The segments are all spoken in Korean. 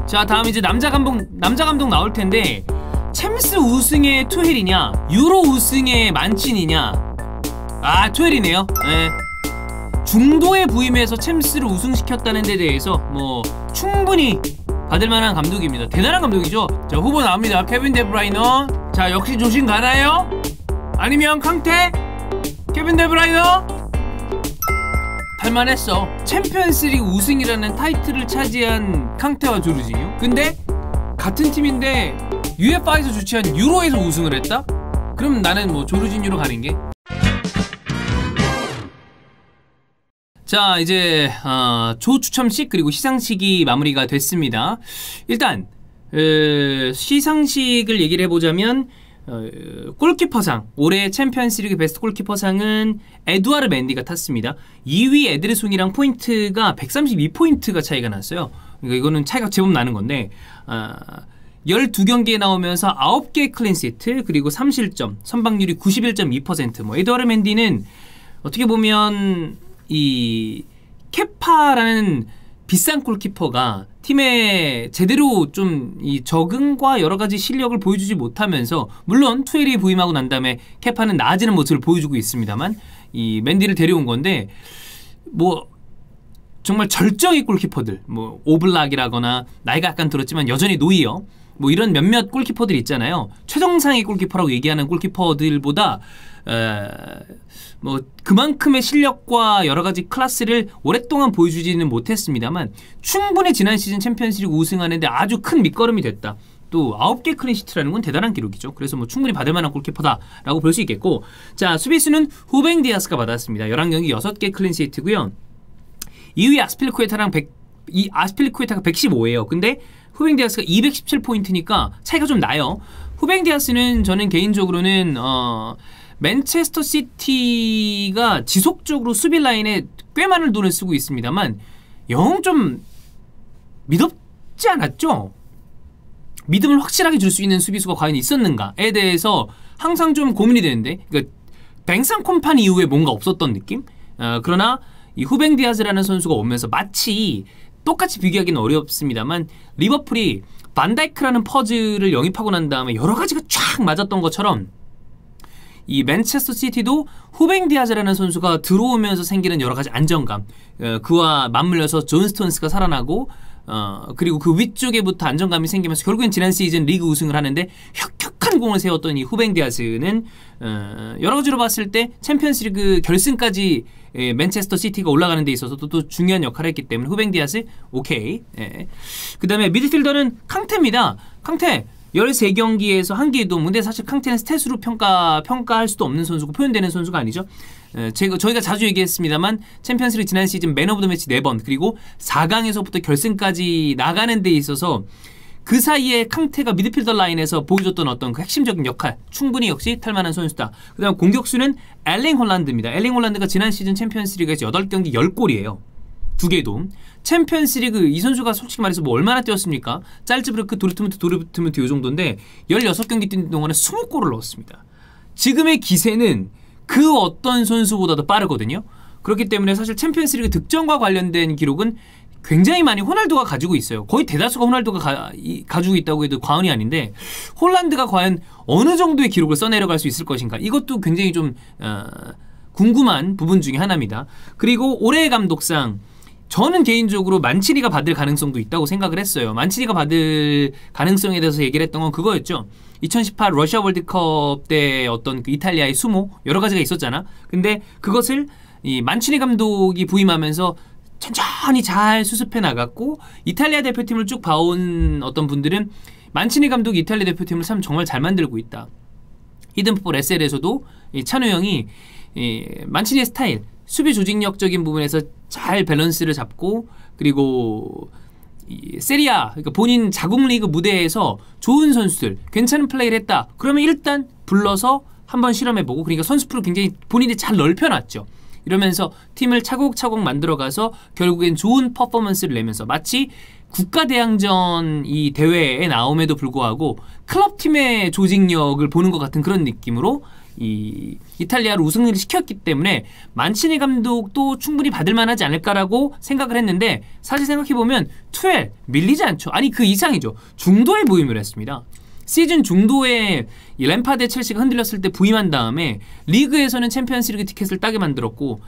자, 다음 이제 남자 감독 나올 텐데 챔스 우승의 투헬이냐 유로 우승의 만친이냐. 아, 투헬이네요. 네. 중도에 부임해서 챔스를 우승시켰다는 데 대해서 뭐 충분히 받을만한 감독입니다. 대단한 감독이죠. 자, 후보 나옵니다. 케빈 데브라이너. 자, 역시 조신 가나요? 아니면 캉테? 케빈 데브라이너? 할만했어. 챔피언스리그 우승이라는 타이틀을 차지한 캉테와 조르지뉴. 근데 같은 팀인데 UEFA에서 주최한 유로에서 우승을 했다? 그럼 나는 뭐 조르지뉴로 가는 게. 자, 이제 조 추첨식 그리고 시상식이 마무리가 됐습니다. 일단 시상식을 얘기를 해보자면 골키퍼상, 올해 챔피언스리그 베스트 골키퍼상은 에두아르 맨디가 탔습니다. 2위 에드르송이랑 포인트가 132포인트가 차이가 났어요. 그러니까 이거는 차이가 제법 나는 건데 12경기에 나오면서 9개 클린시트 그리고 3실점, 선방률이 91.2%. 뭐 에두아르 맨디는 어떻게 보면 이 케파라는 비싼 골키퍼가 팀에 제대로 좀 이 적응과 여러가지 실력을 보여주지 못하면서, 물론 투엘이 부임하고 난 다음에 케파는 나아지는 모습을 보여주고 있습니다만 이 맨디를 데려온 건데, 뭐 정말 절정의 골키퍼들, 뭐 오블락이라거나 나이가 약간 들었지만 여전히 노이어, 뭐 이런 몇몇 골키퍼들 있잖아요. 최정상의 골키퍼라고 얘기하는 골키퍼들보다 뭐 그만큼의 실력과 여러가지 클래스를 오랫동안 보여주지는 못했습니다만 충분히 지난 시즌 챔피언스리그 우승하는데 아주 큰 밑거름이 됐다. 또 9개 클린시트라는 건 대단한 기록이죠. 그래서 뭐 충분히 받을 만한 골키퍼다라고 볼 수 있겠고, 자, 수비수는 후뱅 디아스가 받았습니다. 11경기 6개 클린시트고요. 2위 아스필리쿠에타가 115예요. 근데 후뱅 디아스가 217포인트니까 차이가 좀 나요. 후뱅 디아스는 저는 개인적으로는 맨체스터 시티가 지속적으로 수비 라인에 꽤 많은 돈을 쓰고 있습니다만 영 좀 믿었지 않았죠? 믿음을 확실하게 줄 수 있는 수비수가 과연 있었는가에 대해서 항상 좀 고민이 되는데, 그러니까 뱅상 콤판 이후에 뭔가 없었던 느낌? 그러나 이 후뱅 디아즈라는 선수가 오면서 마치 똑같이 비교하기는 어렵습니다만 리버풀이 반다이크라는 퍼즐을 영입하고 난 다음에 여러 가지가 쫙 맞았던 것처럼 이 맨체스터 시티도 후뱅 디아즈라는 선수가 들어오면서 생기는 여러 가지 안정감, 그와 맞물려서 존 스톤스가 살아나고 그리고 그 위쪽에부터 안정감이 생기면서 결국엔 지난 시즌 리그 우승을 하는데 혁혁한 공을 세웠던 이 후뱅 디아즈는 여러 가지로 봤을 때 챔피언스리그 결승까지 맨체스터 시티가 올라가는 데 있어서도 또 중요한 역할을 했기 때문에 후뱅 디아즈 오케이. 그 다음에 미드필더는 캉테입니다. 캉테 13경기에서 한 개도, 근데 사실 캉테는 스탯으로 평가할 수도 없는 선수고 표현되는 선수가 아니죠. 저희가 자주 얘기했습니다만 챔피언스리그 지난 시즌 맨 오브 더 매치 4번, 그리고 4강에서부터 결승까지 나가는 데 있어서 그 사이에 캉테가 미드필더 라인에서 보여줬던 어떤 그 핵심적인 역할, 충분히 역시 탈만한 선수다. 그 다음 공격수는 엘링 홀란드입니다. 엘링 홀란드가 지난 시즌 챔피언스리그에서 8경기 10골이에요. 2개의 도움. 챔피언스리그 이 선수가 솔직히 말해서 뭐 얼마나 뛰었습니까? 짤즈부르크, 도르트문트 요 정도인데 16경기 뛴 동안에 20골을 넣었습니다. 지금의 기세는 그 어떤 선수보다도 빠르거든요. 그렇기 때문에 사실 챔피언스리그 득점과 관련된 기록은 굉장히 많이 호날두가 가지고 있어요. 거의 대다수가 호날두가 가지고 있다고 해도 과언이 아닌데, 홀란드가 과연 어느 정도의 기록을 써내려갈 수 있을 것인가, 이것도 굉장히 좀 궁금한 부분 중에 하나입니다. 그리고 올해의 감독상, 저는 개인적으로 만치니가 받을 가능성도 있다고 생각을 했어요. 만치니가 받을 가능성에 대해서 얘기를 했던 건 그거였죠. 2018 러시아 월드컵 때 어떤 그 이탈리아의 수모 여러 가지가 있었잖아. 근데 그것을 이 만치니 감독이 부임하면서 천천히 잘 수습해 나갔고, 이탈리아 대표팀을 쭉 봐온 어떤 분들은 만치니 감독이 이탈리아 대표팀을 참 정말 잘 만들고 있다. 히든풋볼 SL에서도 찬우 형이 만치니의 스타일, 수비 조직력적인 부분에서 잘 밸런스를 잡고, 그리고 이 세리아, 그러니까 본인 자국 리그 무대에서 좋은 선수들, 괜찮은 플레이를 했다. 그러면 일단 불러서 한번 실험해보고, 그러니까 선수풀을 굉장히 본인이 잘 넓혀놨죠. 이러면서 팀을 차곡차곡 만들어가서 결국엔 좋은 퍼포먼스를 내면서 마치 국가대항전 이 대회에 나옴에도 불구하고 클럽팀의 조직력을 보는 것 같은 그런 느낌으로 이 이탈리아를 우승을 시켰기 때문에 만치니 감독도 충분히 받을 만하지 않을까라고 생각을 했는데 사실 생각해보면 투엘 밀리지 않죠. 아니 그 이상이죠. 중도에 부임을 했습니다. 시즌 중도에 이 램파드 첼시가 흔들렸을 때 부임한 다음에 리그에서는 챔피언스리그 티켓을 따게 만들었고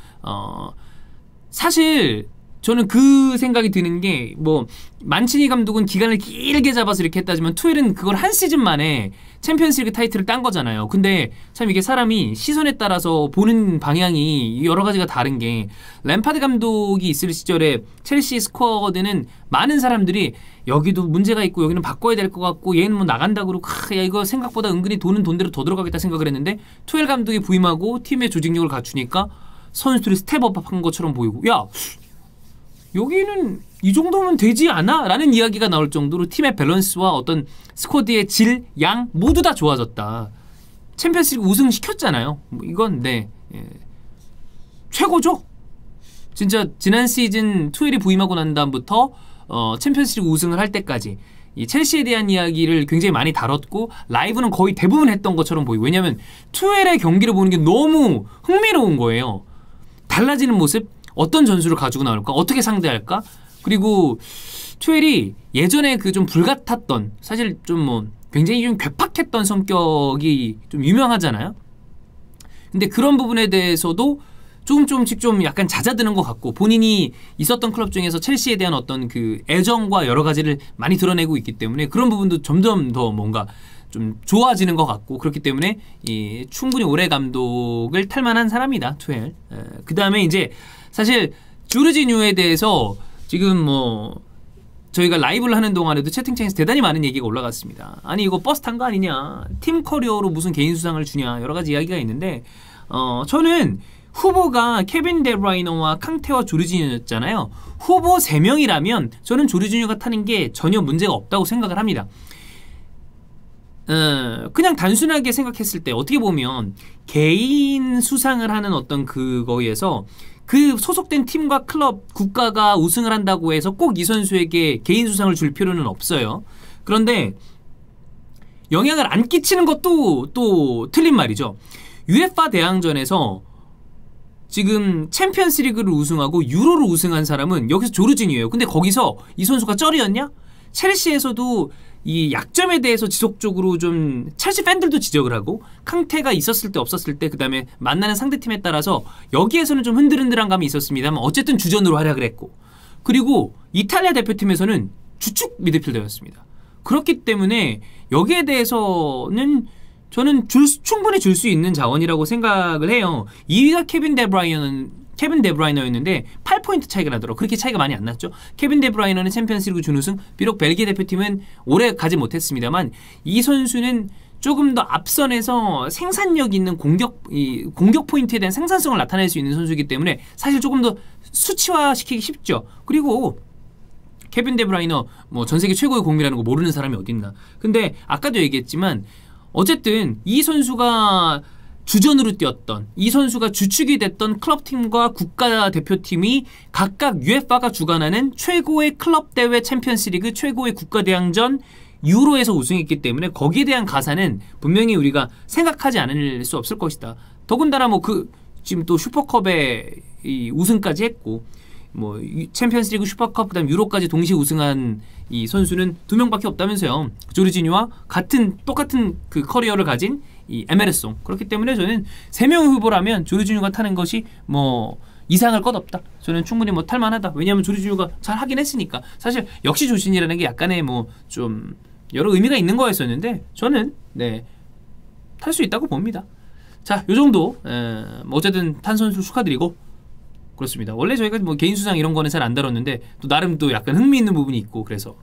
사실 저는 그 생각이 드는 게 뭐 만치니 감독은 기간을 길게 잡아서 이렇게 했다지만 투엘은 그걸 한 시즌 만에 챔피언스리그 타이틀을 딴 거잖아요. 근데 참 이게 사람이 시선에 따라서 보는 방향이 여러 가지가 다른 게 램파드 감독이 있을 시절에 첼시 스쿼드는 많은 사람들이 여기도 문제가 있고 여기는 바꿔야 될 것 같고 얘는 뭐 나간다 그러고 야 이거 생각보다 은근히 돈은 돈대로 더 들어가겠다 생각을 했는데 투엘 감독이 부임하고 팀의 조직력을 갖추니까 선수들이 스텝업한 것처럼 보이고 야 여기는 이 정도면 되지 않아? 라는 이야기가 나올 정도로 팀의 밸런스와 어떤 스쿼드의 질, 양 모두 다 좋아졌다. 챔피언스리그 우승시켰잖아요. 뭐 이건 최고죠. 진짜 지난 시즌 투엘이 부임하고 난 다음부터 챔피언스리그 우승을 할 때까지 이 첼시에 대한 이야기를 굉장히 많이 다뤘고 라이브는 거의 대부분 했던 것처럼 보이고 왜냐하면 투엘의 경기를 보는 게 너무 흥미로운 거예요. 달라지는 모습 어떤 전술을 가지고 나올까? 어떻게 상대할까? 그리고 투엘이 예전에 그 좀 불같았던 사실 좀 뭐 굉장히 좀 괴팍했던 성격이 좀 유명하잖아요. 근데 그런 부분에 대해서도 조금씩 좀 약간 잦아드는 것 같고 본인이 있었던 클럽 중에서 첼시에 대한 어떤 그 애정과 여러 가지를 많이 드러내고 있기 때문에 그런 부분도 점점 더 뭔가 좀 좋아지는 것 같고 그렇기 때문에 충분히 올해 감독을 탈만한 사람이다 투엘. 그 다음에 이제 사실 조르지뉴에 대해서 지금 뭐 저희가 라이브를 하는 동안에도 채팅창에서 대단히 많은 얘기가 올라갔습니다. 아니 이거 버스 탄 거 아니냐, 팀 커리어로 무슨 개인 수상을 주냐, 여러 가지 이야기가 있는데 저는 후보가 케빈 데브라이너와 캉테와 조르지뉴였잖아요. 후보 3명이라면 저는 조르지뉴가 타는 게 전혀 문제가 없다고 생각을 합니다. 그냥 단순하게 생각했을 때 어떻게 보면 개인 수상을 하는 어떤 그거에서 그 소속된 팀과 클럽, 국가가 우승을 한다고 해서 꼭 이 선수에게 개인 수상을 줄 필요는 없어요. 그런데 영향을 안 끼치는 것도 또 틀린 말이죠. UEFA 대항전에서 지금 챔피언스 리그를 우승하고 유로를 우승한 사람은 여기서 조르지뉴예요. 근데 거기서 이 선수가 쩔이었냐? 첼시에서도 이 약점에 대해서 지속적으로 좀 첼시 팬들도 지적을 하고 캉테가 있었을 때 없었을 때 그 다음에 만나는 상대팀에 따라서 여기에서는 좀 흔들흔들한 감이 있었습니다만 어쨌든 주전으로 활약을 했고 그리고 이탈리아 대표팀에서는 주축 미드필더였습니다. 그렇기 때문에 여기에 대해서는 저는 충분히 줄 수 있는 자원이라고 생각을 해요. 2위가 케빈 데브라이너였는데 8포인트 차이가 나더라고요. 그렇게 차이가 많이 안 났죠. 케빈 데브라이너는 챔피언스리그 준우승, 비록 벨기에 대표팀은 오래 가지 못했습니다만 이 선수는 조금 더 앞선에서 생산력 있는 공격 포인트에 대한 생산성을 나타낼 수 있는 선수이기 때문에 사실 조금 더 수치화시키기 쉽죠. 그리고 케빈 데브라이너 뭐 전 세계 최고의 공이라는 거 모르는 사람이 어딨나. 근데 아까도 얘기했지만 어쨌든 이 선수가 주전으로 뛰었던 이 선수가 주축이 됐던 클럽팀과 국가대표팀이 각각 UEFA가 주관하는 최고의 클럽대회 챔피언스리그, 최고의 국가대항전, 유로에서 우승했기 때문에 거기에 대한 가사는 분명히 우리가 생각하지 않을 수 없을 것이다. 더군다나 뭐 지금 또 슈퍼컵에 이 우승까지 했고 뭐 챔피언스리그, 슈퍼컵, 그다음 유로까지 동시에 우승한 이 선수는 2명밖에 없다면서요. 조르지뉴와 똑같은 그 커리어를 가진 이 에메르송. 그렇기 때문에 저는 3명의 후보라면 조르지뉴가 타는 것이 뭐 이상할 것 없다. 저는 충분히 뭐 탈만하다. 왜냐하면 조르지뉴가 잘 하긴 했으니까. 사실 역시 조신이라는 게 약간의 뭐 좀 여러 의미가 있는 거였었는데 저는 탈 수 있다고 봅니다. 자, 요 정도 어쨌든 탄 선수 축하드리고 그렇습니다. 원래 저희가 뭐 개인 수상 이런 거는 잘 안 다뤘는데 또 나름 또 약간 흥미 있는 부분이 있고 그래서